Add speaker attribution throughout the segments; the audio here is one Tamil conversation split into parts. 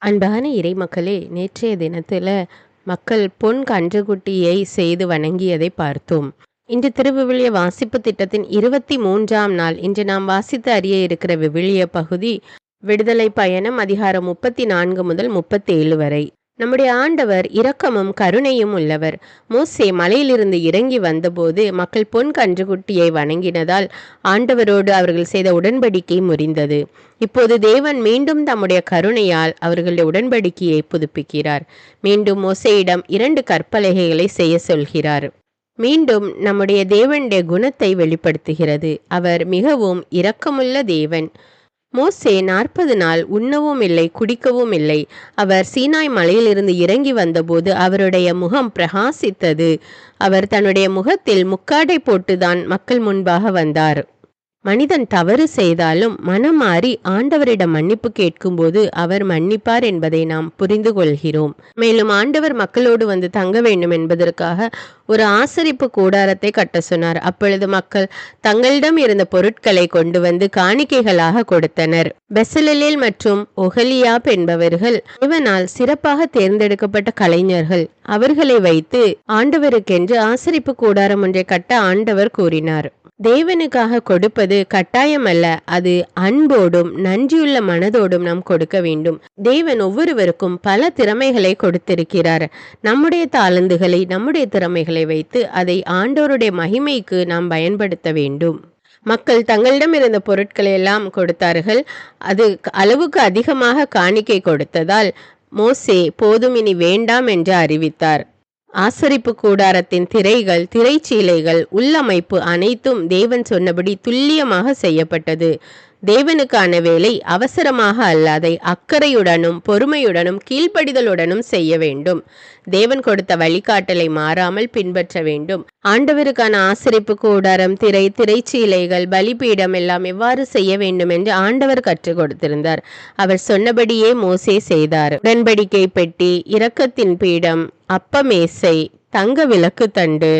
Speaker 1: அன்பான இறைமக்களே, நேற்றைய தினத்துல மக்கள் பொன் கன்றுக்குட்டியை செய்து வணங்கியதை பார்த்தோம். இன்று திருவிவிலிய வாசிப்பு திட்டத்தின் 23ஆம் நாள். இன்று நாம் வாசித்து அறிய இருக்கிற விவிலிய பகுதி விடுதலை பயணம் அதிகாரம் 34 முதல் 37 வரை. நம்முடைய ஆண்டவர் இரக்கமும் கருணையும் உள்ளவர். மோசே மலையிலிருந்து இறங்கி வந்தபோது மக்கள் பொன் கன்றுக்குட்டியை வணங்கினதால் ஆண்டவரோடு அவர்கள் செய்த உடன்படிக்கை முறிந்தது. இப்போது தேவன் மீண்டும் தம்முடைய கருணையால் அவர்களுடைய உடன்படிக்கையை புதுப்பிக்கிறார். மீண்டும் மோசேயிடம் 2 கற்பலகைகளை செய்ய சொல்கிறார். மீண்டும் நம்முடைய தேவனுடைய குணத்தை வெளிப்படுத்துகிறது. அவர் மிகவும் இரக்கமுள்ள தேவன். மோசே 40 நாள் உண்ணவும் இல்லை, குடிக்கவும் இல்லை. அவர் சீனாய் மலையிலிருந்து இறங்கி வந்தபோது அவருடைய முகம் பிரகாசித்தது. அவர் தன்னுடைய முகத்தில் முக்காடை போட்டுதான் மக்கள் முன்பாக வந்தார். மனிதன் தவறு செய்தாலும் மனம் மாறி ஆண்டவரிடம் மன்னிப்பு கேட்கும்போது அவர் மன்னிப்பார் என்பதை நாம் புரிந்து கொள்கிறோம். மேலும் ஆண்டவர் மக்களோடு வந்து தங்க வேண்டும் என்பதற்காக ஒரு ஆசரிப்பு கூடாரத்தை கட்ட சொன்னார். அப்பொழுது மக்கள் தங்களிடம் இருந்த பொருட்களை கொண்டு வந்து காணிக்கைகளாக கொடுத்தனர். பெசலெல் மற்றும் ஒகலியாப் என்பவர்கள் இவனால் சிறப்பாக தேர்ந்தெடுக்கப்பட்ட கலைஞர்கள். அவர்களை வைத்து ஆண்டவருக்கென்று ஆசரிப்பு கூடாரம் ஒன்றை கட்ட ஆண்டவர் கூறினார். தேவனுக்காக கொடுப்பது கட்டாயம் அல்ல, அது அன்போடும் நன்றியுள்ள மனதோடும் நாம் கொடுக்க வேண்டும். தேவன் ஒவ்வொருவருக்கும் பல திறமைகளை கொடுத்திருக்கிறார். நம்முடைய தாளந்துகளை, நம்முடைய திறமைகளை வைத்து அதை ஆண்டவருடைய மகிமைக்கு நாம் பயன்படுத்த வேண்டும். மக்கள் தங்களிடம் இருந்த பொருட்களை எல்லாம் கொடுத்தார்கள். அது அளவுக்கு அதிகமாக காணிக்கை கொடுத்ததால் மோசே போதும், இனி வேண்டாம் என்று அறிவித்தார். ஆசரிப்பு கூடாரத்தின் திரைகள், திரைச்சீலைகள், உள்ளமைப்பு அனைத்தும் தேவன் சொன்னபடி துல்லியமாக செய்யப்பட்டது. தேவனுக்கான வேலை அவசரமாக அல்ல, அதை அக்கறையுடனும் பொறுமையுடனும் கீழ்ப்படிதலுடனும் செய்ய வேண்டும். தேவன் கொடுத்த வழிகாட்டலை மாறாமல் பின்பற்ற வேண்டும். ஆண்டவருக்கான ஆசரிப்பு கூடாரம், திரைச்சீலைகள், பலிபீடம் எல்லாம் எவ்வாறு செய்ய வேண்டும் என்று ஆண்டவர் கற்றுக் கொடுத்திருந்தார். அவர் சொன்னபடியே மோசே செய்தார். உடன்படிக்கை பெட்டி, இரக்கத்தின் பீடம், அப்பமேசை, தங்க விளக்கு தண்டு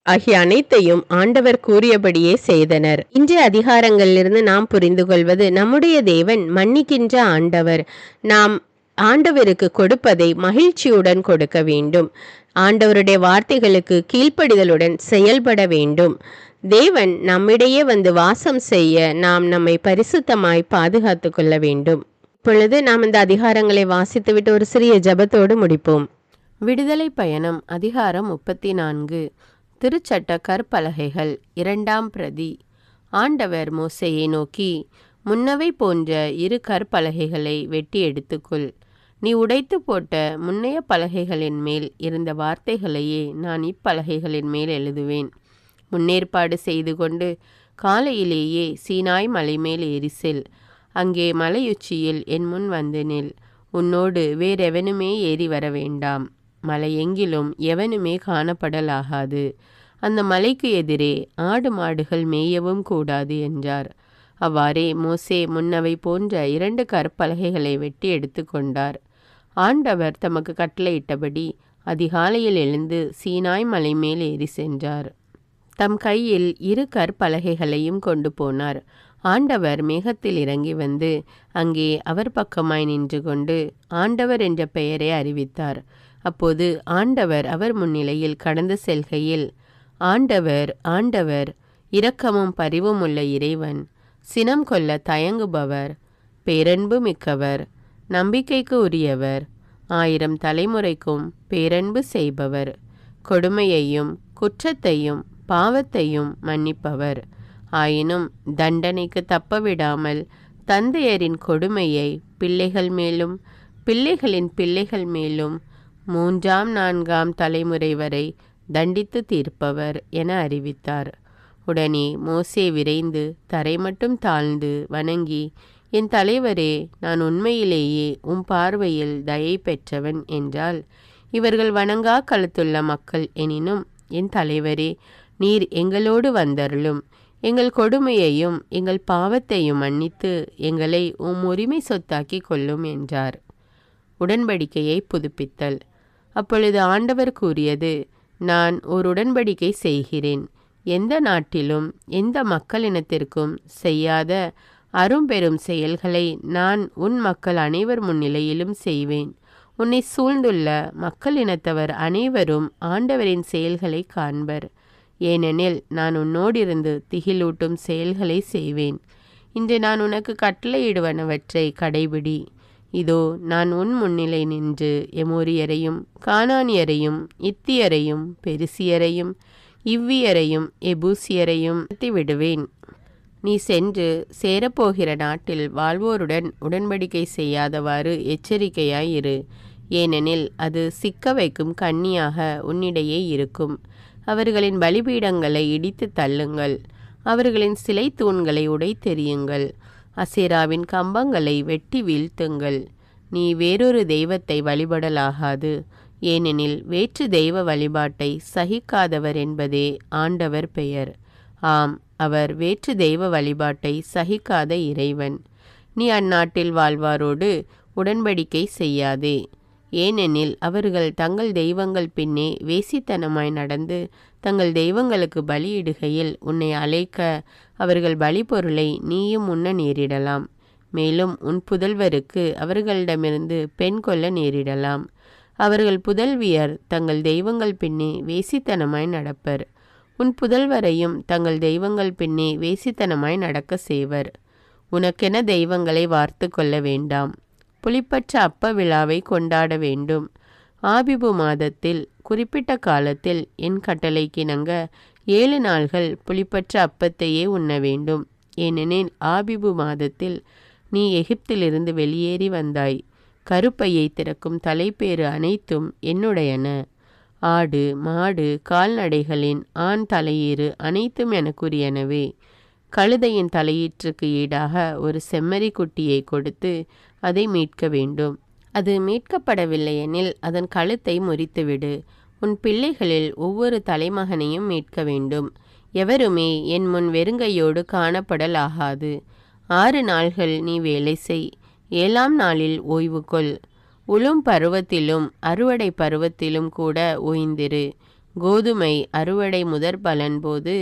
Speaker 1: ஆகிய அனைத்தையும் ஆண்டவர் கூறியபடியே செய்தனர். இன்றைய அதிகாரங்களிலிருந்து நாம் புரிந்து கொள்வது, நம்முடைய தேவன் மன்னிக்கின்ற ஆண்டவர். நாம் ஆண்டவருக்கு கொடுப்பதை மகிழ்ச்சியுடன் கொடுக்க வேண்டும். ஆண்டவருடைய வார்த்தைகளுக்கு கீழ்ப்படிதலுடன் செயல்பட வேண்டும். தேவன் நம்மிடையே வந்து வாசம் செய்ய நாம் நம்மை பரிசுத்தமாய் பாதுகாத்து கொள்ள வேண்டும். இப்பொழுது நாம் இந்த அதிகாரங்களை வாசித்துவிட்டு ஒரு சிறிய ஜெபத்தோடு முடிப்போம். விடுதலை பயணம் அதிகாரம் 34. திருச்சட்ட கற்பலகைகள் 2ஆம் பிரதி. ஆண்டவர் மோசேயை நோக்கி, முன்னவை போன்ற 2 கற்பலகைகளை வெட்டி எடுத்துக்கொள். நீ உடைத்து போட்ட முன்னைய பலகைகளின் மேல் இருந்த வார்த்தைகளையே நான் இப்பலகைகளின் மேல் எழுதுவேன். முன்னேற்பாடு செய்து கொண்டு காலையிலேயே சீனாய் மலை மேல் ஏறி செல். அங்கே மலையுச்சியில் என் முன் வந்து நில். உன்னோடு வேறெவனுமே ஏறி வர வேண்டாம். மலை எங்கிலும் எவனுமே காணப்படலாகாது. அந்த மலைக்கு எதிரே ஆடு மாடுகள் மேயவும் கூடாது என்றார். அவ்வாறே மோசே முன்னவை போன்ற 2 கற்பலகைகளை வெட்டி எடுத்து கொண்டார். ஆண்டவர் தமக்கு கட்டளையிட்டபடி அதிகாலையில் எழுந்து சீனாய் மலை மேல் ஏறி சென்றார். தம் கையில் 2 கற்பலகைகளையும் கொண்டு போனார். ஆண்டவர் மேகத்தில் இறங்கி வந்து அங்கே அவர் பக்கமாய் நின்று கொண்டு ஆண்டவர் என்ற பெயரை அறிவித்தார். அப்போது ஆண்டவர் அவர் முன்னிலையில் கடந்து செல்கையில், ஆண்டவர், ஆண்டவர், இரக்கமும் பரிவும் உள்ள இறைவன், சினம் கொள்ள தயங்குபவர், பேரன்பு மிக்கவர், நம்பிக்கைக்கு உரியவர், 1000 தலைமுறைக்கும் பேரன்பு செய்பவர், கொடுமையையும் குற்றத்தையும் பாவத்தையும் மன்னிப்பவர், ஆயினும் தண்டனைக்கு தப்பவிடாமல் தந்தையரின் கொடுமையை பிள்ளைகள் மேலும் பிள்ளைகளின் பிள்ளைகள் மேலும் 3ஆம் 4ஆம் தலைமுறை வரை தண்டித்து தீர்ப்பவர் என அறிவித்தார். உடனே மோசே விரைந்து தரை மட்டும் தாழ்ந்து வணங்கி, என் தலைவரே, நான் உண்மையிலேயே உம் பார்வையில் தயை பெற்றவன் என்றால், இவர்கள் வணங்கா கழுத்துள்ள மக்கள் எனினும், என் தலைவரே, நீர் எங்களோடு வந்தருளும். எங்கள் கொடுமையையும் எங்கள் பாவத்தையும் மன்னித்து எங்களை உம் உரிமை சொத்தாக்கி கொள்ளும் என்றார். உடன்படிக்கையை புதுப்பித்தல். அப்பொழுது ஆண்டவர் கூறியது, நான் ஒரு உடன்படிக்கை செய்கிறேன். எந்த நாட்டிலும் எந்த மக்களினத்திற்கும் செய்யாத அரும்பெரும் செயல்களை நான் உன் மக்கள் அனைவர் முன்னிலையிலும் செய்வேன். உன்னை சூழ்ந்துள்ள மக்களினத்தவர் அனைவரும் ஆண்டவரின் செயல்களை காண்பர். ஏனெனில் நான் உன்னோடிருந்து திகிலூட்டும் செயல்களை செய்வேன். இன்று நான் உனக்கு கட்டளையிடுவனவற்றை கடைபிடி. இதோ நான் உன் முன்னிலை நின்று எமோரியரையும் கானானியரையும் இத்தியரையும் பெரிசியரையும் இவ்வியரையும் எபூசியரையும் விடுவேன். நீ சென்று சேரப்போகிற நாட்டில் வாழ்வோருடன் உடன்படிக்கை செய்யாதவாறு எச்சரிக்கையாயிரு. ஏனெனில் அது சிக்க வைக்கும் கண்ணியாக உன்னிடையே இருக்கும். அவர்களின் பலிபீடங்களை இடித்து தள்ளுங்கள். அவர்களின் சிலை தூண்களை உடைத்தெறியுங்கள். அசேராவின் கம்பங்களை வெட்டி வீழ்த்துங்கள். நீ வேறொரு தெய்வத்தை வழிபடலாகாது. ஏனெனில் வேற்று தெய்வ வழிபாட்டை சகிக்காதவர் என்பதே ஆண்டவர் பெயர். ஆம், அவர் வேற்று தெய்வ வழிபாட்டை சகிக்காத இறைவன். நீ அந்நாட்டில் வாழ்வாரோடு உடன்படிக்கை செய்யாதே. ஏனெனில் அவர்கள் தங்கள் தெய்வங்கள் பின்னே வேசித்தனமாய் நடந்து தங்கள் தெய்வங்களுக்கு பலியிடுகையில் உன்னை அழைக்க அவர்கள் பலி பொருளை நீயும் உண்ண நேரிடலாம். மேலும் உன் புதல்வருக்கு அவர்களிடமிருந்து பெண் கொள்ள நேரிடலாம். அவர்கள் புதல்வியர் தங்கள் தெய்வங்கள் பின்னே வேசித்தனமாய் நடப்பர். உன் புதல்வரையும் தங்கள் தெய்வங்கள் பின்னே வேசித்தனமாய் நடக்க செய்வர். உனக்கென தெய்வங்களை வார்த்து கொள்ள வேண்டாம். புளிப்பற்ற அப்ப விழாவை கொண்டாட வேண்டும். ஆபிபு மாதத்தில் குறிப்பிட்ட காலத்தில் என் கட்டளைக்கிணங்க 7 நாள்கள் புளிப்பற்ற அப்பத்தையே உண்ண வேண்டும். ஏனெனில் ஆபிபு மாதத்தில் நீ எகிப்திலிருந்து வெளியேறி வந்தாய். கருப்பையை திறக்கும் தலைப்பேறு அனைத்தும் என்னுடையன. ஆடு மாடு கால்நடைகளின் ஆண் தலையீறு அனைத்தும் எனக்குரியனவே. கழுதையின் தலையீற்றுக்கு ஈடாக ஒரு செம்மறி குட்டியை கொடுத்து அதை மீட்க வேண்டும். அது மீட்கப்படவில்லை எனில் அதன் கழுத்தை முறித்துவிடு. உன் பிள்ளைகளில் ஒவ்வொரு தலைமகனையும் மீட்க வேண்டும். எவருமே என் முன் வெறுங்கையோடு காணப்படலாகாது. 6 நாள்கள் நீ வேலை செய். 7ஆம் நாளில் ஓய்வு கொள். உளும் பருவத்திலும் அறுவடை பருவத்திலும் கூட ஓய்ந்திரு. கோதுமை அறுவடை முதற் பலன் போது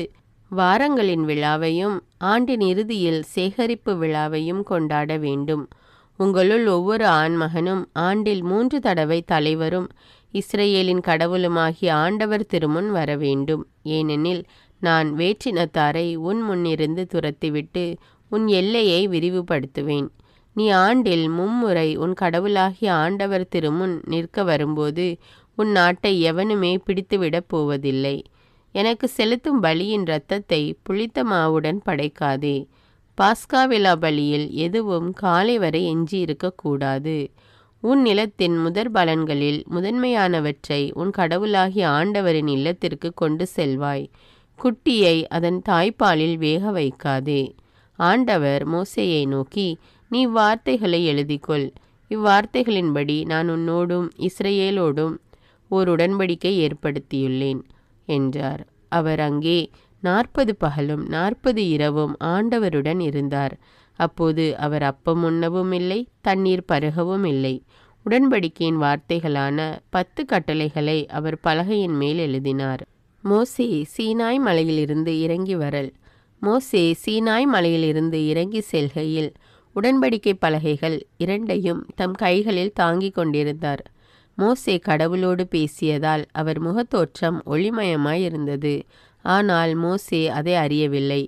Speaker 1: வாரங்களின் விழாவையும் ஆண்டின் இறுதியில் சேகரிப்பு விழாவையும் கொண்டாட வேண்டும். உங்களுள் ஒவ்வொரு ஆண்மகனும் ஆண்டில் 3 தடவை தலைவரும் இஸ்ரேலின் கடவுளுமாகிய ஆண்டவர் திருமுன் வர வேண்டும். ஏனெனில் நான் வேற்றினத்தாரை உன் முன்னிருந்து துரத்திவிட்டு உன் எல்லையை விரிவுபடுத்துவேன். நீ ஆண்டில் 3 முறை உன் கடவுளாகிய ஆண்டவர் திருமுன் நிற்க வரும்போது உன் நாட்டை எவனுமே பிடித்துவிடப் போவதில்லை. எனக்கு செலுத்தும் பலியின் இரத்தத்தை புளித்த மாவுடன் படைக்காதே. பாஸ்கா விழா பலியில் எதுவும் காலை வரை எஞ்சி இருக்கக்கூடாது. உன் நிலத்தின் முதற் பலன்களில் முதன்மையானவற்றை உன் கடவுளாகிய ஆண்டவரின் இல்லத்திற்கு கொண்டு செல்வாய். குட்டியை அதன் தாய்ப்பாலில் வேக வைக்காதே. ஆண்டவர் மோசேயை நோக்கி, நீ வார்த்தைகளை எழுதிக்கொள். இவ்வார்த்தைகளின்படி நான் உன்னோடும் இஸ்ரேலோடும் ஓர் உடன்படிக்கை ஏற்படுத்தியுள்ளேன் என்றார். அவர் அங்கே 40 பகலும் 40 இரவும் ஆண்டவருடன் இருந்தார். அப்போது அவர் அப்பம் உண்ணவும் இல்லை, தண்ணீர் பருகவும் இல்லை. உடன்படிக்கையின் வார்த்தைகளான 10 கட்டளைகளை அவர் பலகையின் மேல் எழுதினார். மோசே சீனாய் மலையிலிருந்து இறங்கி வரல். மோசே சீனாய் மலையிலிருந்து இறங்கி செல்கையில் உடன்படிக்கை பலகைகள் 2ஐயும் தம் கைகளில் தாங்கிக் கொண்டிருந்தார். மோசே கடவுளோடு பேசியதால் அவர் முகத்தோற்றம் ஒளிமயமாயிருந்தது. ஆனால் மோசே அதை அறியவில்லை.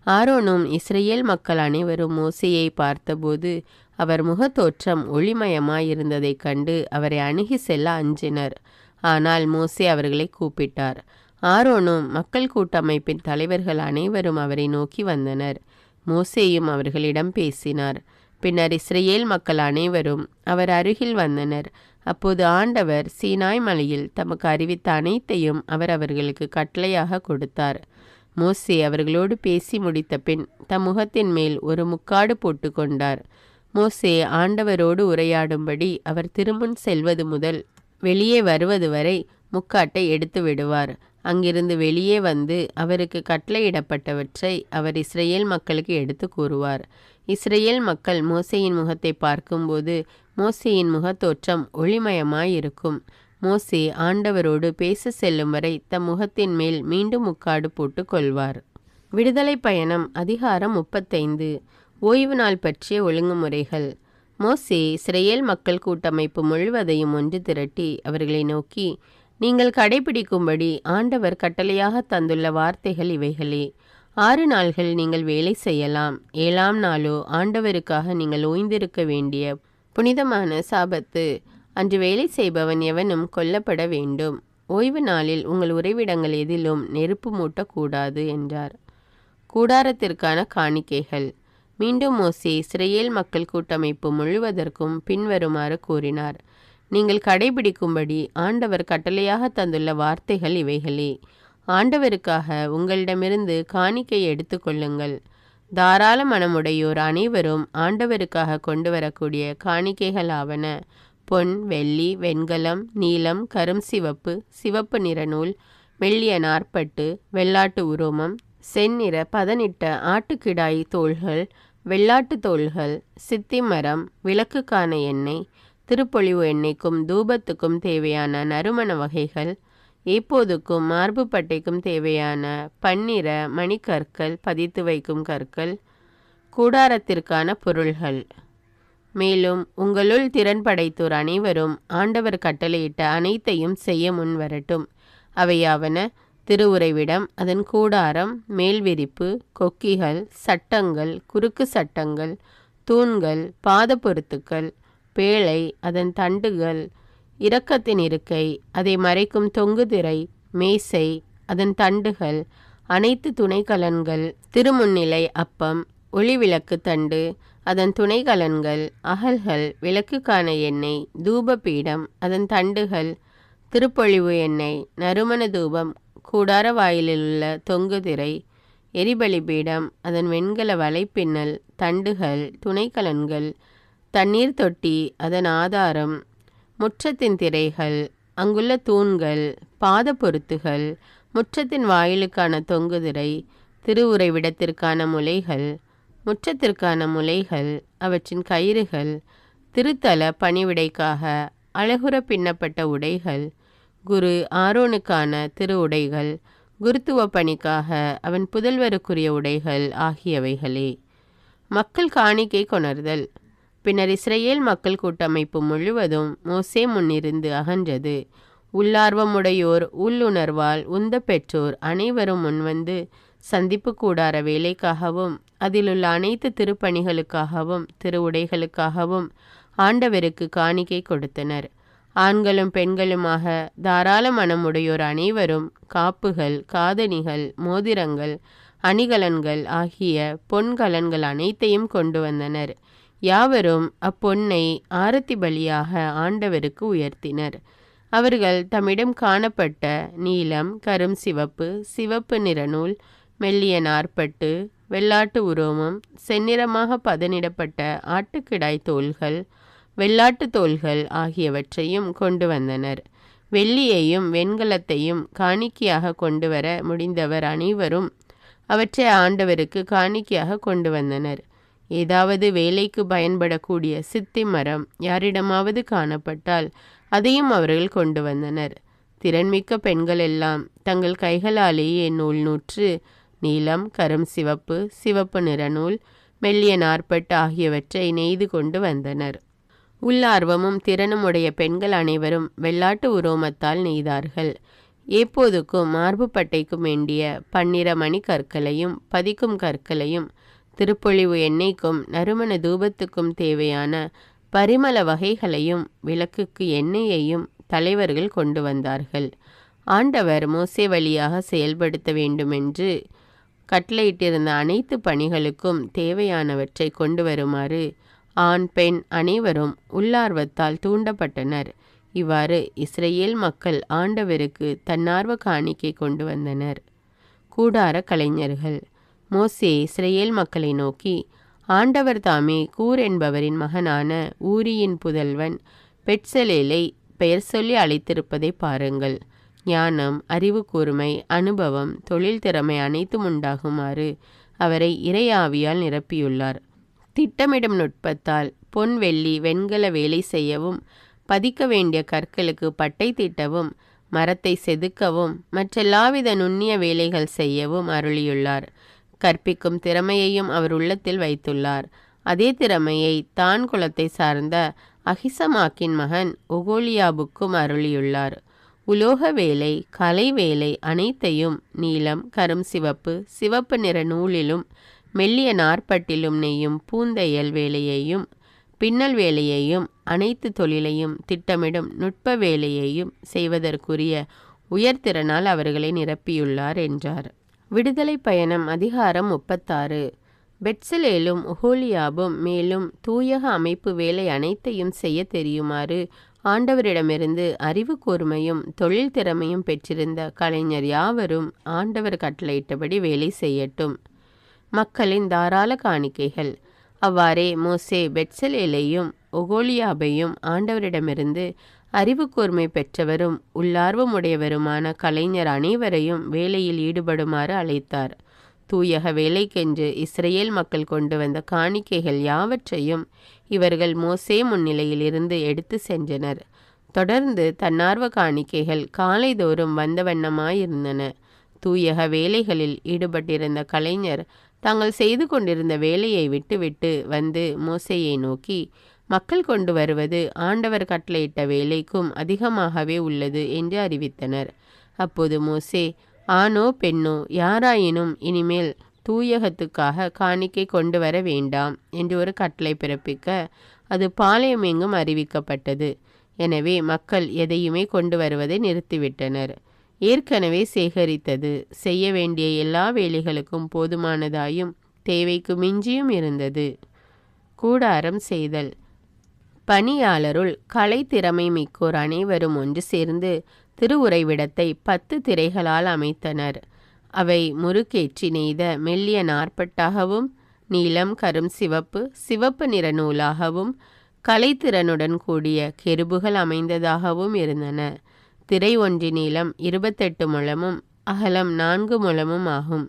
Speaker 1: ஆரோனும் இஸ்ரேல் மக்கள் அனைவரும் மோசேயை பார்த்தபோது அவர் முகத்தோற்றம் ஒளிமயமாயிருந்ததைக் கண்டு அவரை அணுகி செல்ல அஞ்சினர். ஆனால் மோசே அவர்களை கூப்பிட்டார். ஆரோனும் மக்கள் கூட்டமைப்பின் தலைவர்கள் அனைவரும் அவரை நோக்கி வந்தனர். மோசேயும் அவர்களிடம் பேசினார். பின்னர் இஸ்ரேல் மக்கள் அனைவரும் அவர் அருகில் வந்தனர். அப்போது ஆண்டவர் சீனாய் மலையில் தமக்கு அறிவித்த அனைத்தையும் அவர் அவர்களுக்கு கட்டளையாக கொடுத்தார். மோசே அவர்களோடு பேசி முடித்த பின் தம் முகத்தின் மேல் ஒரு முக்காடு போட்டு கொண்டார். மோசே ஆண்டவரோடு உரையாடும்படி அவர் திருமுன் செல்வது முதல் வெளியே வருவது வரை முக்காட்டை எடுத்து விடுவார். அங்கிருந்து வெளியே வந்து அவருக்கு கட்டளையிடப்பட்டவற்றை அவர் இஸ்ரேல் மக்களுக்கு எடுத்து கூறுவார். இஸ்ரேல் மக்கள் மோசேயின் முகத்தை பார்க்கும்போது மோசேயின் முகத்தோற்றம் ஒளிமயமாயிருக்கும். மோசே ஆண்டவரோடு பேச செல்லும் வரை தம் முகத்தின் மேல் மீண்டும் முக்காடு போட்டு கொள்வார். விடுதலை பயணம் அதிகாரம் 35. ஓய்வு நாள் பற்றிய ஒழுங்குமுறைகள். மோசே இஸ்ரயேல் மக்கள் கூட்டமைப்பு முழுவதையும் ஒன்று திரட்டி அவர்களை நோக்கி, நீங்கள் கடைபிடிக்கும்படி ஆண்டவர் கட்டளையாக தந்துள்ள வார்த்தைகள் இவைகளே. 6 நாள்கள் நீங்கள் வேலை செய்யலாம், 7ஆம் நாளோ ஆண்டவருக்காக நீங்கள் ஓய்ந்திருக்க வேண்டிய புனிதமான சாபத்து. அன்று வேலை செய்பவன் எவனும் கொல்லப்பட வேண்டும். ஓய்வு நாளில் உங்கள் உறைவிடங்கள் எதிலும் நெருப்பு மூட்டக்கூடாது என்றார். கூடாரத்திற்கான காணிக்கைகள். மீண்டும் மோசே இஸ்ரயேல் மக்கள் கூட்டமைப்பு முழுவதற்கும் பின்வருமாறு கூறினார். நீங்கள் கடைபிடிக்கும்படி ஆண்டவர் கட்டளையாக தந்துள்ள வார்த்தைகள் இவைகளே. ஆண்டவருக்காக உங்களிடமிருந்து காணிக்கை எடுத்துக்கொள்ளுங்கள். தாராள மனமுடையோர் அனைவரும் ஆண்டவருக்காக கொண்டு வரக்கூடிய காணிக்கைகளாவன: பொன், வெள்ளி, வெண்கலம், நீலம், கரும் சிவப்பு, சிவப்பு நிற நூல், மெல்லிய நார்ப்பட்டு, வெள்ளாட்டு உரோமம், செந்நிற பதனிட்ட ஆட்டுக்கிடாய் தோள்கள், வெள்ளாட்டு தோள்கள், சித்தி மரம், விளக்குக்கான எண்ணெய், திருப்பொழிவு எண்ணெய்க்கும் தூபத்துக்கும் தேவையான நறுமண வகைகள், ஏப்போதுக்கும் மார்பு பட்டைக்கும் தேவையான பன்னிற மணிக்கற்கள், பதித்து வைக்கும் கற்கள், கூடாரத்திற்கான பொருள்கள். மேலும் உங்களுள் திறன் படைத்தோர் அனைவரும் ஆண்டவர் கட்டளையிட்ட அனைத்தையும் செய்ய முன்வரட்டும். அவையாவன: திருவுறைவிடம், அதன் கூடாரம், மேல் விரிப்பு, கொக்கிகள், சட்டங்கள், குறுக்கு சட்டங்கள், தூண்கள், பாத பொருத்துக்கள், பேழை, அதன் தண்டுகள், இரக்கத்தின் இருக்கை, அதை மறைக்கும் தொங்கு திரை, மேசை, அதன் தண்டுகள், அனைத்து துணைக்கலன்கள், திருமுன்னிலை அப்பம், ஒளிவிளக்கு தண்டு, அதன் துணைக்கலன்கள், அகல்கள், விளக்குக்கான எண்ணெய், தூபபீடம், அதன் தண்டுகள், திருப்பொழிவு எண்ணெய், நறுமண தூபம், கூடார வாயிலுள்ள தொங்கு திரை, எரிபலி பீடம், அதன் வெண்கல வலைப்பின்னல், தண்டுகள், துணைக்கலன்கள், தண்ணீர் தொட்டி, அதன் ஆதாரம், முற்றத்தின் திரைகள், அங்குள்ள தூண்கள், பாத பொருத்துகள், முற்றத்தின் வாயிலுக்கான தொங்கு திரை, திருவுறைவிடத்திற்கான முலைகள், முற்றத்திற்கான முலைகள், அவற்றின் கயிறுகள், திருத்தல பணிவிடைக்காக அழகுற பின்னப்பட்ட உடைகள், குரு ஆரோனுக்கான திரு உடைகள், குருத்துவ பணிக்காக அவன் புதல்வருக்குரிய உடைகள் ஆகியவைகளே. மக்கள் காணிக்கை கொணர்தல். பின்னர் இஸ்ரயேல் மக்கள் கூட்டமைப்பு முழுவதும் மோசே முன்னிருந்து அகன்றது. உள்ளார்வமுடையோர், உள்ளுணர்வால் உந்த பெற்றோர் அனைவரும் முன்வந்து சந்திப்பு கூடார வேலைக்காகவும் அதிலுள்ள அனைத்து திருப்பணிகளுக்காகவும் திரு உடைகளுக்காகவும் ஆண்டவருக்கு காணிக்கை கொடுத்தனர். ஆண்களும் பெண்களுமாக தாராள மனமுடையோர் அனைவரும் காப்புகள், காதணிகள், மோதிரங்கள், அணிகலன்கள் ஆகிய பொன்கலன்கள் அனைத்தையும் கொண்டு வந்தனர். யாவரும் அப்பொன்னை ஆரத்தி பலியாக ஆண்டவருக்கு உயர்த்தினர். அவர்கள் தம்மிடம் காணப்பட்ட நீலம், கரும் சிவப்பு, சிவப்பு நிறநூல், மெல்லிய நார்ப்பட்டு, வெள்ளாட்டு உரோமம், செந்நிறமாக பதனிடப்பட்ட ஆட்டுக்கிடாய் தோள்கள், வெள்ளாட்டு தோள்கள் ஆகியவற்றையும் கொண்டு வந்தனர். வெள்ளியையும் வெண்கலத்தையும் காணிக்கையாக கொண்டு வர முடிந்தவர் அனைவரும் அவற்றை ஆண்டவருக்கு காணிக்கையாக கொண்டு வந்தனர். ஏதாவது வேலைக்கு பயன்படக்கூடிய சித்தி மரம் யாரிடமாவது காணப்பட்டால் அதையும் அவர்கள் கொண்டு வந்தனர். திறன்மிக்க பெண்கள் எல்லாம் தங்கள் கைகளாலேயே நூல் நூற்று நீலம், கரும் சிவப்பு, சிவப்பு நிறநூல், மெல்லிய நார்ப்பட்டு ஆகியவற்றை நெய்து கொண்டு வந்தனர். உள்ளார்வமும் திறனும் உடைய பெண்கள் அனைவரும் வெள்ளாட்டு உரோமத்தால் நெய்தார்கள். ஏப்போதுக்கும் மார்பு பட்டைக்கும் வேண்டிய பன்னிற மணி கற்களையும் பதிக்கும் கற்களையும், திருப்பொழிவு எண்ணெய்க்கும் நறுமண தூபத்துக்கும் தேவையான பரிமள வகைகளையும் விளக்குக்கு எண்ணெயையும் தலைவர்கள் கொண்டு வந்தார்கள். ஆண்டவர் மோசே வழியாக செயல்படுத்த வேண்டுமென்று கட்டளையிட்டிருந்த அனைத்து பணிகளுக்கும் தேவையானவற்றை கொண்டு வருமாறு ஆண் பெண் அனைவரும் உள்ளார்வத்தால் தூண்டப்பட்டனர். இவ்வாறு இஸ்ரயேல் மக்கள் ஆண்டவருக்கு தன்னார்வ காணிக்கை கொண்டு வந்தனர். கூடார கலைஞர்கள். மோசே இஸ்ரயேல் மக்களை நோக்கி, ஆண்டவர் தாமே கூர் என்பவரின் மகனான ஊரியின் புதல்வன் பெட்சலேலை பெயர் சொல்லி அழைத்திருப்பதை பாருங்கள். ஞானம், அறிவு கூர்மை, அனுபவம், தொழில் திறமை அனைத்தும் உண்டாகுமாறு அவரை இறையாவியால் நிரப்பியுள்ளார். திட்டமிடும் நுட்பத்தால் பொன், வெள்ளி, வெண்கல வேலை செய்யவும், பதிக்க வேண்டிய கற்களுக்கு பட்டை தீட்டவும், மரத்தை செதுக்கவும், மற்றெல்லாவித நுண்ணிய வேலைகள் செய்யவும் அருளியுள்ளார். கற்பிக்கும் திறமையையும் அவர் உள்ளத்தில் வைத்துள்ளார். அதே திறமையை தான் குலத்தை சார்ந்த அகிசமாக்கின் மகன் ஒகோலியாபுக்கும் அருளியுள்ளார். உலோக வேலை, கலை வேலை அனைத்தையும் நீலம், கரும் சிவப்பு, சிவப்பு நிற நூலிலும் மெல்லிய நாற்பட்டிலும் நெய்யும் பூந்தையல் வேலையையும் பின்னல் வேலையையும் அனைத்து தொழிலையும் திட்டமிடும் நுட்ப வேலையையும் செய்வதற்குரிய உயர்திறனால் அவர்களை நிரப்பியுள்ளார் என்றார். விடுதலை பயணம் அதிகாரம் 36. பெட்சலேலும் ஒகோலியாபும் மேலும் தூயக அமைப்பு வேலை அனைத்தையும் செய்ய தெரியுமாறு ஆண்டவரிடமிருந்து அறிவு கூர்மையும் தொழில் திறமையும் பெற்றிருந்த கலைஞர் யாவரும் ஆண்டவர் கட்டளையிட்டபடி வேலை செய்யட்டும். மக்களின் தாராள காணிக்கைகள். அவ்வாறே மோசே பெட்சலேலையும் ஒகோலியாபையும் ஆண்டவரிடமிருந்து அறிவு கூர்மை பெற்றவரும் உள்ளார்வமுடையவருமான கலைஞர் அனைவரையும் வேலையில் ஈடுபடுமாறு அழைத்தார். தூயக வேலைக்கென்று இஸ்ரேல் மக்கள் கொண்டு வந்த காணிக்கைகள் யாவற்றையும் இவர்கள் மோசே முன்னிலையில் இருந்து எடுத்து சென்றனர். தொடர்ந்து தன்னார்வ காணிக்கைகள் காலைதோறும் வந்த வண்ணமாயிருந்தன. தூயக வேலைகளில் ஈடுபட்டிருந்த கலைஞர் தாங்கள் செய்து கொண்டிருந்த வேலையை விட்டுவிட்டு வந்து மோசேயை நோக்கி, மக்கள் கொண்டு வருவது ஆண்டவர் கட்டளையிட்ட வேலைக்கும் அதிகமாகவே உள்ளது என்று அறிவித்தனர். அப்போது மோசே, ஆணோ பெண்ணோ யாராயினும் இனிமேல் தூயகத்துக்காக காணிக்கை கொண்டு வர வேண்டாம் என்று ஒரு கட்டளை பிறப்பிக்க அது பாளையமெங்கும் அறிவிக்கப்பட்டது. எனவே மக்கள் எதையுமே கொண்டு வருவதை நிறுத்திவிட்டனர். ஏற்கனவே சேகரித்தது செய்ய வேண்டிய எல்லா வேலைகளுக்கும் போதுமானதாயும் தேவைக்கு மிஞ்சியும் இருந்தது. கூடாரம் செய்தல். பணியாளருள் கலை திறமை மிக்கோர் அனைவரும் ஒன்று சேர்ந்து திருவுறைவிடத்தை 10 திரைகளால் அமைத்தனர். அவை முறுக்கேற்றி நெய்த மெல்லிய நாற்பட்டாகவும் நீலம், கரும் சிவப்பு, சிவப்பு நிற நூலாகவும் கலைத்திறனுடன் கூடிய கெருபுகள் அமைந்ததாகவும் இருந்தன. திரை ஒன்றின் நீளம் 28 முழமும் அகலம் 4 முழமும் ஆகும்.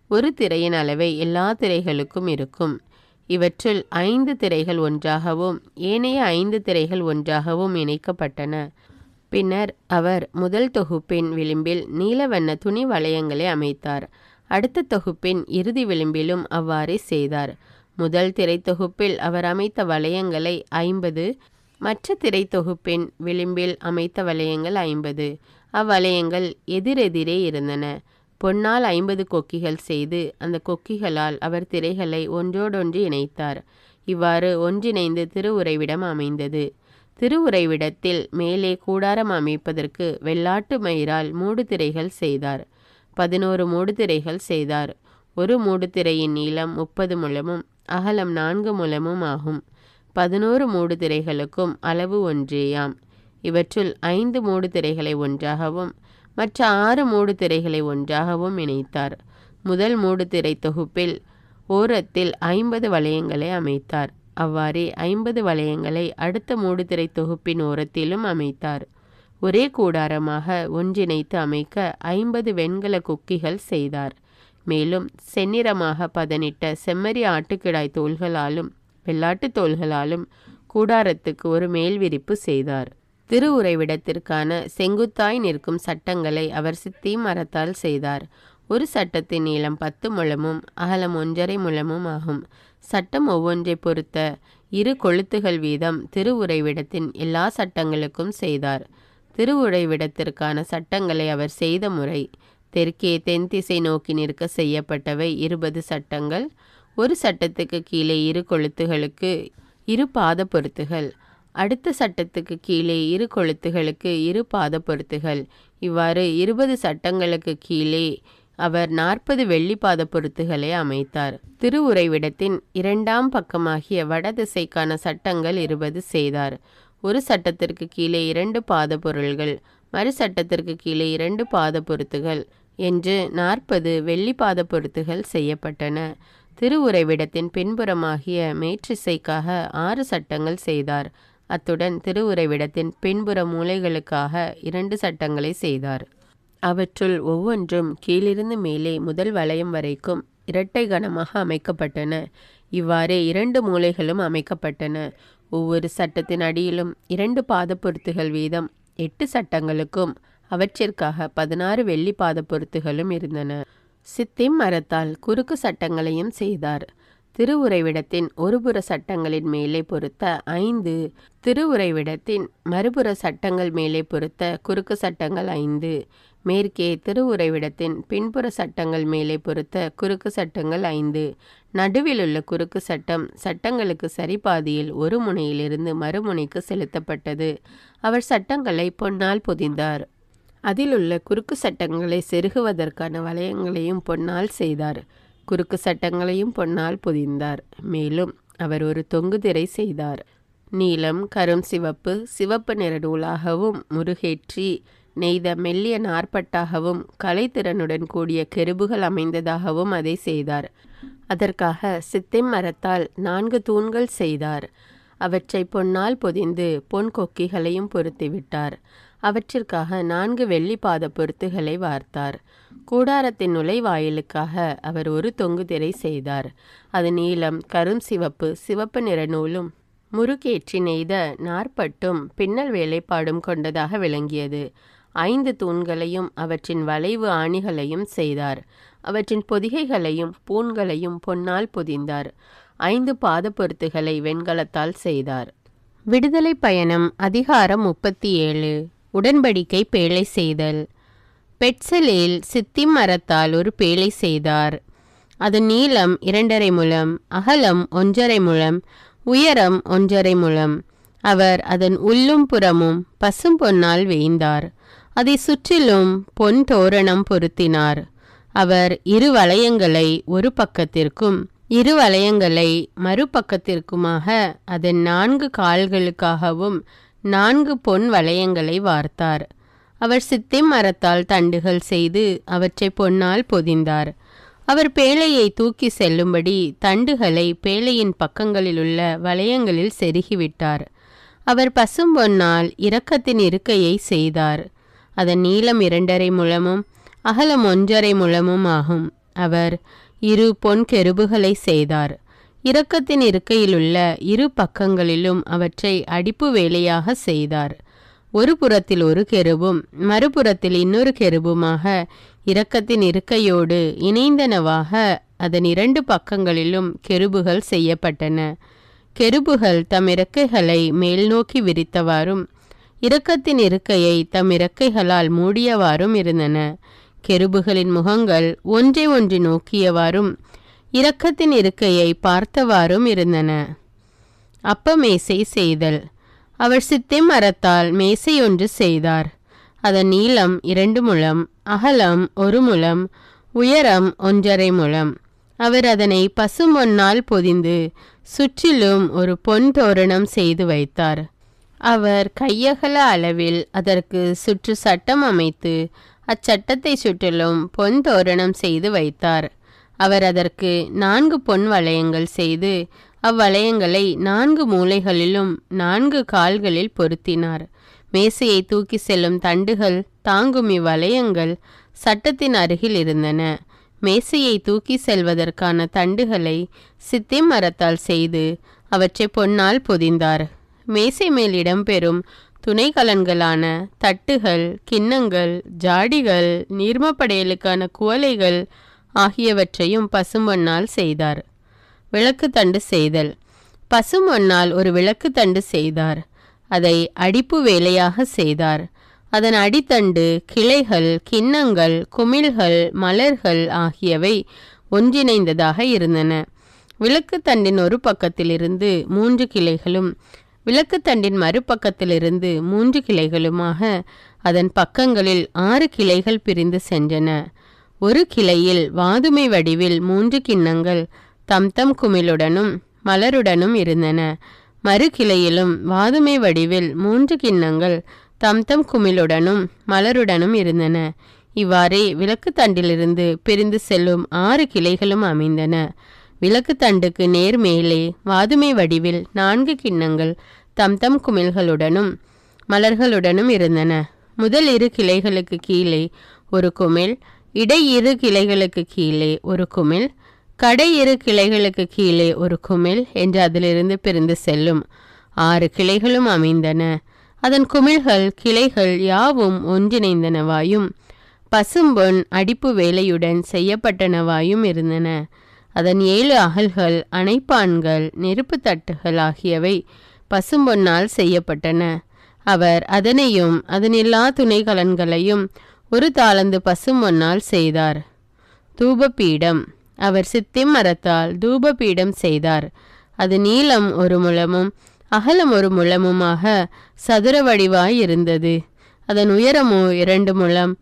Speaker 1: ஒரு திரையின் அளவை எல்லா திரைகளுக்கும் இருக்கும். இவற்றுள் 5 திரைகள் ஒன்றாகவும் ஏனைய 5 திரைகள் ஒன்றாகவும் இணைக்கப்பட்டன. பின்னர் அவர் முதல் தொகுப்பின் விளிம்பில் நீலவண்ண துணி வளையங்களை அமைத்தார். அடுத்த தொகுப்பின் இறுதி விளிம்பிலும் அவ்வாறே செய்தார். முதல் திரை தொகுப்பில் அவர் அமைத்த வளையங்களை 50, மற்ற திரை தொகுப்பின் விளிம்பில் அமைத்த வளையங்கள் 50. அவ்வளையங்கள் எதிரெதிரே இருந்தன. பொன்னால் 50 கொக்கிகள் செய்து அந்த கொக்கிகளால் அவர் திரைகளை ஒன்றோடொன்று இணைத்தார். இவ்வாறு ஒன்றிணைந்து திருவுறைவிடம் அமைந்தது. திருவுறைவிடத்தில் மேலே கூடாரம் அமைப்பதற்கு வெள்ளாட்டு மயிரால் மூடுதிரைகள் செய்தார். 11 மூடுதிரைகள் செய்தார். ஒரு மூடுதிரையின் நீளம் 30 முழமும் அகலம் 4 முழமும் ஆகும். 11 மூடுதிரைகளுக்கும் அளவு ஒன்றேயாம். இவற்றுள் 5 மூடுதிரைகளை ஒன்றாகவும் மற்ற 6 மூடுதிரைகளை ஒன்றாகவும் இணைத்தார். முதல் மூடுதிரை தொகுப்பில் ஓரத்தில் 50 வளையங்களை அமைத்தார். அவ்வாறே 50 வளையங்களை அடுத்த மூடுதிரை தொகுப்பின் ஓரத்திலும் அமைத்தார். ஒரே கூடாரமாக ஒன்றிணைத்து அமைக்க 50 வெண்கல கொக்கிகள் செய்தார். மேலும் செந்நிறமாக பதனிட்ட செம்மறி ஆட்டுக்கிடாய் தோள்களாலும் வெள்ளாட்டு தோள்களாலும் கூடாரத்துக்கு ஒரு மேல் விரிப்பு செய்தார். திருவுறைவிடத்திற்கான செங்குத்தாய் நிற்கும் சட்டங்களை அவர் சித்தி மரத்தால் செய்தார். ஒரு சட்டத்தின் நீளம் 10 முழமும் அகலம் 1.5 முழமும் ஆகும். சட்டம் ஒவ்வொன்றை பொறுத்த 2 கொளுத்துகள் வீதம் திருவுறைவிடத்தின் எல்லா சட்டங்களுக்கும் செய்தார். திருவுறைவிடத்திற்கான சட்டங்களை அவர் செய்த முறை: தெற்கே தென் திசை நோக்கி நிற்க செய்யப்பட்டவை 20 சட்டங்கள். ஒரு சட்டத்துக்கு கீழே 2 கொளுத்துகளுக்கு 2 பாத பொருத்துகள். அடுத்த சட்டத்துக்கு கீழே 2 கொளுத்துகளுக்கு 2 பாத பொருத்துகள். இவ்வாறு 20 சட்டங்களுக்கு கீழே அவர் 40 வெள்ளிப்பாத பொருத்துகளை அமைத்தார். திருவுறைவிடத்தின் 2ஆம் பக்கமாகிய வடதிசைக்கான சட்டங்கள் 20 செய்தார். ஒரு சட்டத்திற்கு கீழே 2 பாத பொருள்கள், மறு சட்டத்திற்கு கீழே 2 பாத பொருத்துகள் என்று 40 வெள்ளிப்பாத பொருத்துகள் செய்யப்பட்டன. திருவுறைவிடத்தின் பின்புறமாகிய மேற்றிசைக்காக 6 சட்டங்கள் செய்தார். அத்துடன் திருவுறைவிடத்தின் பின்புற மூலைகளுக்காக 2 சட்டங்களை செய்தார். அவற்றுள் ஒவ்வொன்றும் கீழிருந்து மேலே முதல் வளையம் வரைக்கும் இரட்டை கனமாக அமைக்கப்பட்டன. இவ்வாறே 2 மூலைகளும் அமைக்கப்பட்டன. ஒவ்வொரு சட்டத்தின் அடியிலும் 2 பாத பொருத்துகள் வீதம் 8 சட்டங்களுக்கும் அவற்றிற்காக 16 வெள்ளி பாத பொருத்துகளும் இருந்தன. சித்திம் மரத்தால் குறுக்கு சட்டங்களையும் செய்தார். திருவுறைவிடத்தின் ஒருபுற சட்டங்களின் மேலே பொருத்த 5, திருவுறைவிடத்தின் மறுபுற சட்டங்கள் மேலே பொருத்த குறுக்கு சட்டங்கள் 5, மேற்கே திருவுறைவிடத்தின் பின்புற சட்டங்கள் மேலே பொருத்த குறுக்கு சட்டங்கள் 5, நடுவிலுள்ள குறுக்கு சட்டம் சட்டங்களுக்கு சரிபாதியில் ஒரு முனையிலிருந்து மறுமுனைக்கு செலுத்தப்பட்டது. அவர் சட்டங்களை பொன்னால் பொதிந்தார். அதிலுள்ள குறுக்கு சட்டங்களை செருகுவதற்கான வளையங்களையும் பொன்னால் செய்தார். குறுக்கு சட்டங்களையும் பொன்னால் பொதிந்தார். மேலும் அவர் ஒரு தொங்கு திரை செய்தார். நீலம், கரும் சிவப்பு, சிவப்பு நிற நூலாகவும் முருகேற்றி நெய்த மெல்லிய நாற்பட்டாகவும் கலைத்திறனுடன் கூடிய கெருபுகள் அமைந்ததாகவும் அதை செய்தார். அதற்காக சித்திம் மரத்தால் 4 தூண்கள் செய்தார். அவற்றை பொன்னால் பொதிந்து பொன் கொக்கிகளையும் பொருத்திவிட்டார். அவற்றிற்காக 4 வெள்ளி பாத பொருத்துகளை வார்த்தார். கூடாரத்தின் நுழைவாயிலுக்காக அவர் ஒரு தொங்கு திரை செய்தார். அது நீலம், கரும் சிவப்பு, சிவப்பு நிற நூலும் முருகேற்றி நெய்த நாற்பட்டும் பின்னல் வேலைப்பாடும் கொண்டதாக விளங்கியது. 5 தூண்களையும் அவற்றின் வளைவு ஆணிகளையும் செய்தார். அவற்றின் பொதிகைகளையும் பூண்களையும் பொன்னால் பொதிந்தார். 5 பாத பொருத்துகளை வெண்கலத்தால் செய்தார். விடுதலை பயணம் அதிகாரம் 37. உடன்படிக்கை பேழை செய்தல். பெட்சலில் சித்திம் மரத்தால் ஒரு பேழை செய்தார். அது நீளம் 2.5 முழம், அகலம் 1.5 முழம், உயரம் 1.5 முழம். அவர் அதன் உள்ளும் புறமும் பசும் பொன்னால் வேய்ந்தார். அதை சுற்றிலும் பொன் தோரணம் பொருத்தினார். அவர் 2 வளையங்களை ஒரு பக்கத்திற்கும் 2 வளையங்களை மறுபக்கத்திற்குமாக அதன் 4 கால்களுக்காகவும் 4 பொன் வளையங்களை வார்த்தார். அவர் சித்திம் மரத்தால் தண்டுகள் செய்து அவற்றை பொன்னால் பொதிந்தார். அவர் பேழையை தூக்கி செல்லும்படி தண்டுகளை பேழையின் பக்கங்களிலுள்ள வளையங்களில் செருகிவிட்டார். அவர் பசும் பொன்னால் இரக்கத்தின் இருக்கையை செய்தார். அதன் நீளம் 2.5 முழமும் அகலம் 1.5 முழமும் ஆகும். அவர் 2 பொன் கெருபுகளை செய்தார். இரக்கத்தின் இருக்கையிலுள்ள 2 பக்கங்களிலும் அவற்றை அடிப்பு வேலையாக செய்தார். ஒரு புறத்தில் ஒரு கெருபும் மறுபுறத்தில் இன்னொரு கெருபுமாக இரக்கத்தின் இருக்கையோடு இணைந்தனவாக அதன் 2 பக்கங்களிலும் கெருபுகள் செய்யப்பட்டன. கெருபுகள் தம் இறக்கைகளை மேல் நோக்கி விரித்தவாறும் இரக்கத்தின் இருக்கையை தம் இறக்கைகளால் மூடியவாறும் இருந்தன. கெருபுகளின் முகங்கள் ஒன்றை ஒன்று நோக்கியவாறும் இரக்கத்தின் இருக்கையை பார்த்தவாறும் இருந்தன. அப்ப மேசை செய்தல். அவர் சித்திம் மரத்தால் மேசை ஒன்று செய்தார். அதன் நீளம் 2 முழம், அகலம் 1 முழம், உயரம் 1.5 முழம். அவர் அதனை பசும்பொன்னால் பொதிந்து சுற்றிலும் ஒரு பொன் தோரணம் செய்து வைத்தார். அவர் கையகல அளவில் அதற்கு சுற்று சட்டம் அமைத்து அச்சட்டத்தை சுற்றிலும் பொன் தோரணம் செய்து வைத்தார். அவர் அதற்கு 4 பொன் வளையங்கள் செய்து அவ்வளையங்களை 4 மூலைகளிலும் 4 கால்களில் பொருத்தினார். மேசையை தூக்கி செல்லும் தண்டுகள் தாங்கும் இவ்வளையங்கள் சட்டத்தின் அருகில் இருந்தன. மேசையை தூக்கி செல்வதற்கான தண்டுகளை சித்திம் மரத்தால் செய்து அவற்றை பொன்னால் பொதிந்தார். மேசை மேல் இடம்பெறும் துணை கலன்களான தட்டுகள், கிண்ணங்கள், ஜாடிகள், நீர்மப்படையலுக்கான குவளைகள் ஆகியவற்றையும் பசும்பொன்னால் செய்தார். விளக்கு தண்டு செய்தல். பசும்பொன்னால் ஒரு விளக்கு தண்டு செய்தார். அதை அடிப்பு வேலையாக செய்தார். அதன் அடித்தண்டு, கிளைகள், கிண்ணங்கள், குமிழ்கள், மலர்கள் ஆகியவை ஒன்றிணைந்ததாக இருந்தன. விளக்கு தண்டின் ஒரு பக்கத்திலிருந்து 3 கிளைகளும் விளக்கு தண்டின் மறுபக்கத்திலிருந்து 3 கிளைகளுமாக அதன் பக்கங்களில் 6 கிளைகள் பிரிந்து சென்றன. ஒரு கிளையில் வாதுமை வடிவில் 3 கிண்ணங்கள் தம் குமிழுடனும் மலருடனும் இருந்தன. மறு கிளையிலும் வாதுமை வடிவில் 3 கிண்ணங்கள் தம் குமிழுடனும் மலருடனும் இருந்தன. இவ்வாறே விளக்கு தண்டிலிருந்து பிரிந்து செல்லும் 6 கிளைகளும் அமைந்தன. விளக்கு தண்டுக்கு நேர் மேலே வாதுமை வடிவில் 4 கிண்ணங்கள் தம் குமிழ்களுடனும் மலர்களுடனும் இருந்தன. முதல் 2 கிளைகளுக்கு கீழே ஒரு குமிழ், இடை 2 கிளைகளுக்கு கீழே ஒரு குமிழ், கடை 2 கிளைகளுக்கு கீழே ஒரு குமிழ் என்று அதிலிருந்து பிரிந்து செல்லும் 6 கிளைகளும் அமைந்தன. அதன் குமிழ்கள் கிளைகள் யாவும் ஒன்றிணைந்தனவாயும் பசும்பொன் அடிப்பு வேலையுடன் செய்யப்பட்டனவாயும் இருந்தன. அதன் 7 அகல்கள், அணைப்பான்கள், நெருப்பு தட்டுகள் ஆகியவை பசும்பொன்னால் செய்யப்பட்டன. அவர் அதனையும் அதன் எல்லா துணைக்கலன்களையும் 1 தாலந்து பசும்பொன்னால் செய்தார். தூபபீடம். அவர் சித்திம் மரத்தால் தூபபீடம் செய்தார். அது நீளம் 1 முழமும் அகலம் 1 முழமுமாக சதுர வடிவாய் இருந்தது. அதன் உயரமோ 2 முழம்.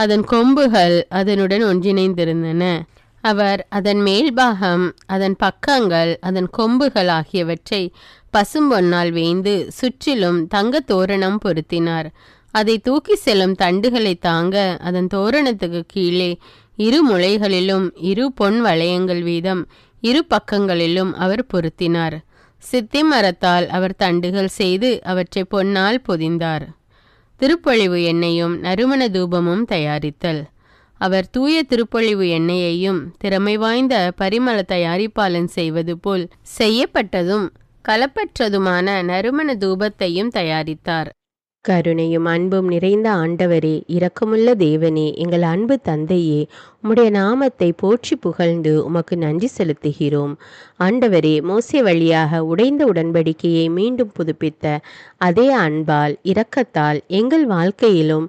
Speaker 1: அதன் கொம்புகள் அதனுடன் ஒன்றிணைந்திருந்தன. அவர் அதன் மேல்பாகம், அதன் பக்கங்கள், அதன் கொம்புகள் ஆகியவற்றை பசும்பொன்னால் வேய்ந்து சுற்றிலும் தங்க தோரணம் பொருத்தினார். அதை தூக்கி செல்லும் தண்டுகளை தாங்க அதன் தோரணத்துக்கு கீழே 2 முளைகளிலும் 2 பொன் வளையங்கள் வீதம் 2 பக்கங்களிலும் அவர் பொருத்தினார். சித்தி மரத்தால் அவர் தண்டுகள் செய்து அவற்றை பொன்னால் பொதிந்தார். திருப்பொழிவு எண்ணெயும் நறுமண தூபமும் தயாரித்தல். அவர் தூய திருப்பொழிவு எண்ணெயையும் திறமை வாய்ந்த பரிமள தயாரிப்பாளன் செய்வது போல் செய்யப்பட்டதும் கலப்பற்றதுமான நறுமண தூபத்தையும் தயாரித்தார். கருணையும் அன்பும் நிறைந்த ஆண்டவரே, இரக்கமுள்ள தேவனே, எங்கள் அன்பு தந்தையே, உம்முடைய நாமத்தை போற்றி புகழ்ந்து உமக்கு நன்றி செலுத்துகிறோம். ஆண்டவரே, மோசே வழியாக உடைந்த உடன்படிக்கையை மீண்டும் புதுப்பித்த அதே அன்பால் இரக்கத்தால் எங்கள் வாழ்க்கையிலும்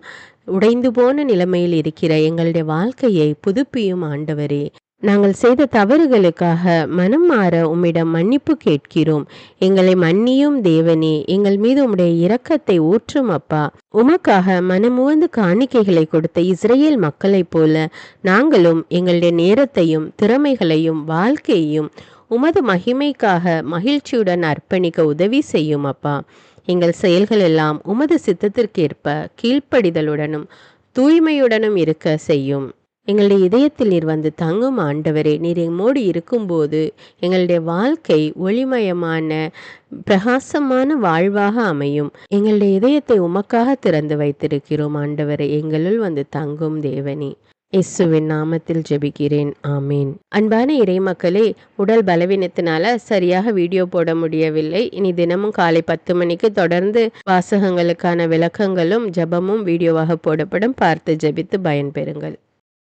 Speaker 1: உடைந்து போன நிலைமையில் இருக்கிற எங்களுடைய வாழ்க்கையை புதுப்பியும் ஆண்டவரே. நாங்கள் செய்த தவறுகளுக்காக மனம் மாற உம்மிடம் மன்னிப்பு கேட்கிறோம். எங்களை மன்னியும் தேவனே. எங்கள் மீது உம்முடைய இரக்கத்தை ஊற்றும் அப்பா. உமக்காக மனமுவந்து காணிக்கைகளை கொடுத்த இஸ்ரேல் மக்களைப் போல நாங்களும் எங்களுடைய நேரத்தையும் திறமைகளையும் வாழ்க்கையையும் உமது மகிமைக்காக மகிழ்ச்சியுடன் அர்ப்பணிக்க உதவி செய்யும் அப்பா. எங்கள் செயல்கள் எல்லாம் உமது சித்தத்திற்கேற்ப கீழ்ப்படிதலுடனும் தூய்மையுடனும் இருக்க செய்யும். எங்களுடைய இதயத்தில் நீர் வந்து தங்கும் ஆண்டவரே. நீர் எம்மோடு இருக்கும்போது எங்களுடைய வாழ்க்கை ஒளிமயமான பிரகாசமான வாழ்வாக அமையும். எங்களுடைய இதயத்தை உமக்காக திறந்து வைத்திருக்கிறோம் ஆண்டவரே. எங்களுள் வந்து தங்கும் தேவனே. இயேசுவின் நாமத்தில் ஜெபிக்கிறேன், ஆமீன். அன்பான இறைமக்களே, உடல் பலவீனத்தினால சரியாக வீடியோ போட முடியவில்லை. இனி தினமும் காலை 10 மணிக்கு தொடர்ந்து வாசகங்களுக்கான விளக்கங்களும் ஜெபமும் வீடியோவாக போடப்படும். பார்த்து ஜெபித்து பயன்பெறுங்கள்.